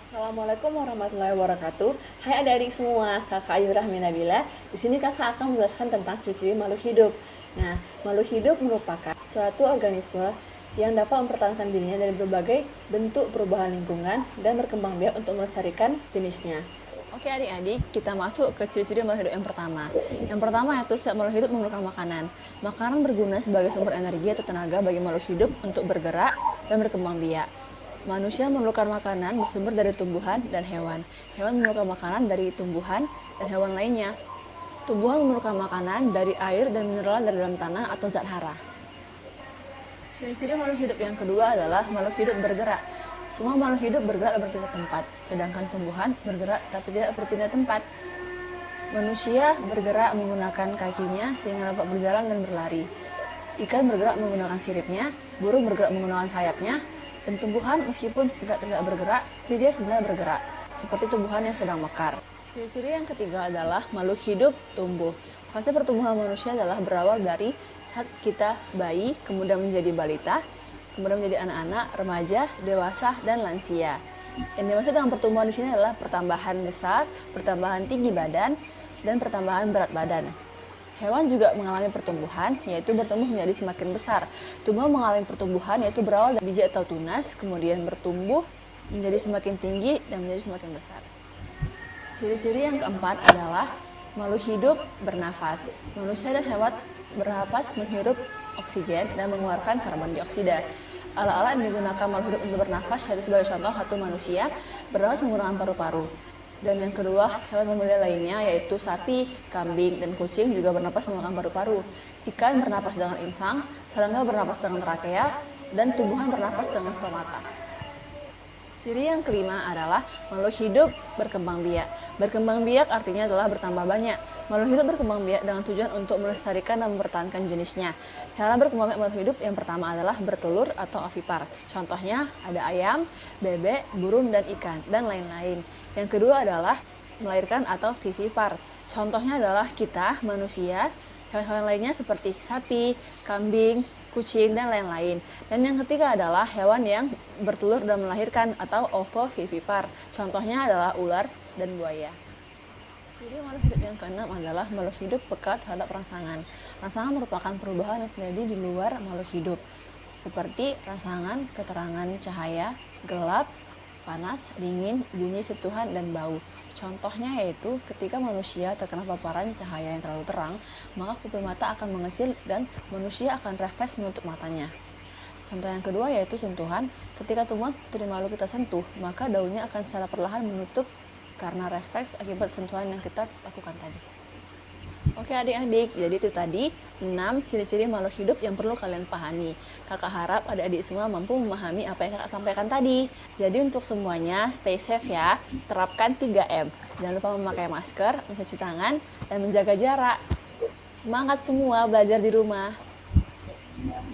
Assalamualaikum warahmatullahi wabarakatuh. Hai adik-adik semua, Kakak Ayu Rahmi Nabila. Di sini Kakak akan menjelaskan tentang ciri-ciri makhluk hidup. Nah, makhluk hidup merupakan suatu organisme yang dapat mempertahankan dirinya dari berbagai bentuk perubahan lingkungan dan berkembang biak untuk melestarikan jenisnya. Oke adik-adik, kita masuk ke ciri-ciri makhluk hidup yang pertama. Yang pertama yaitu setiap makhluk hidup memerlukan makanan. Makanan berguna sebagai sumber energi atau tenaga bagi makhluk hidup untuk bergerak dan berkembang biak. Manusia memerlukan makanan bersumber dari tumbuhan dan hewan. Hewan memerlukan makanan dari tumbuhan dan hewan lainnya. Tumbuhan memerlukan makanan dari air dan mineral dari dalam tanah atau zat hara. Ciri-ciri makhluk hidup yang kedua adalah makhluk hidup bergerak. Semua makhluk hidup bergerak dan berpindah tempat, sedangkan tumbuhan bergerak tapi tidak berpindah tempat. Manusia bergerak menggunakan kakinya sehingga dapat berjalan dan berlari. Ikan bergerak menggunakan siripnya, burung bergerak menggunakan sayapnya, dan tumbuhan meskipun tidak bergerak, dia sebenarnya bergerak, seperti tumbuhan yang sedang mekar. Ciri-ciri yang ketiga adalah makhluk hidup tumbuh. Fase pertumbuhan manusia adalah berawal dari saat kita bayi, kemudian menjadi balita, kemudian menjadi anak-anak, remaja, dewasa, dan lansia. Yang dimaksud dengan pertumbuhan di sini adalah pertambahan besar, pertambahan tinggi badan, dan pertambahan berat badan. Hewan juga mengalami pertumbuhan, yaitu bertumbuh menjadi semakin besar. Tumbuhan mengalami pertumbuhan, yaitu berawal dari biji atau tunas, kemudian bertumbuh menjadi semakin tinggi dan menjadi semakin besar. Ciri-ciri yang keempat adalah makhluk hidup bernafas. Manusia dan hewan bernapas menghirup oksigen dan mengeluarkan karbon dioksida. Alat-alat yang digunakan makhluk hidup untuk bernafas yaitu sebagai contoh satu manusia bernafas menggunakan paru-paru. Dan yang kedua, hewan mamalia lainnya yaitu sapi, kambing, dan kucing juga bernapas menggunakan paru-paru. Ikan bernapas dengan insang, serangga bernapas dengan trakea, dan tumbuhan bernapas dengan stomata. Ciri yang kelima adalah makhluk hidup berkembang biak. Berkembang biak artinya adalah bertambah banyak. Makhluk hidup berkembang biak dengan tujuan untuk melestarikan dan mempertahankan jenisnya. Cara berkembang biak makhluk hidup yang pertama adalah bertelur atau ovipar. Contohnya ada ayam, bebek, burung, dan ikan, dan lain-lain. Yang kedua adalah melahirkan atau vivipar. Contohnya adalah kita, manusia, hewan-hewan lainnya seperti sapi, kambing, kucing, dan lain-lain. Dan yang ketiga adalah hewan yang bertelur dan melahirkan atau ovovivipar. Contohnya adalah ular dan buaya. Jadi makhluk hidup yang keenam adalah makhluk hidup peka terhadap rangsangan. Rangsangan merupakan perubahan yang terjadi di luar makhluk hidup, seperti rangsangan, keterangan cahaya, gelap, panas, dingin, bunyi sentuhan, dan bau. Contohnya yaitu ketika manusia terkena paparan cahaya yang terlalu terang, maka pupil mata akan mengecil dan manusia akan refleks menutup matanya. Contoh yang kedua yaitu sentuhan. Ketika tumbuhan seperti makhluk kita sentuh, maka daunnya akan secara perlahan menutup karena refleks akibat sentuhan yang kita lakukan tadi. Oke adik-adik, jadi itu tadi 6 ciri-ciri makhluk hidup yang perlu kalian pahami. Kakak harap adik-adik semua mampu memahami apa yang kakak sampaikan tadi. Jadi untuk semuanya, stay safe ya. Terapkan 3M. Jangan lupa memakai masker, mencuci tangan, dan menjaga jarak. Semangat semua belajar di rumah.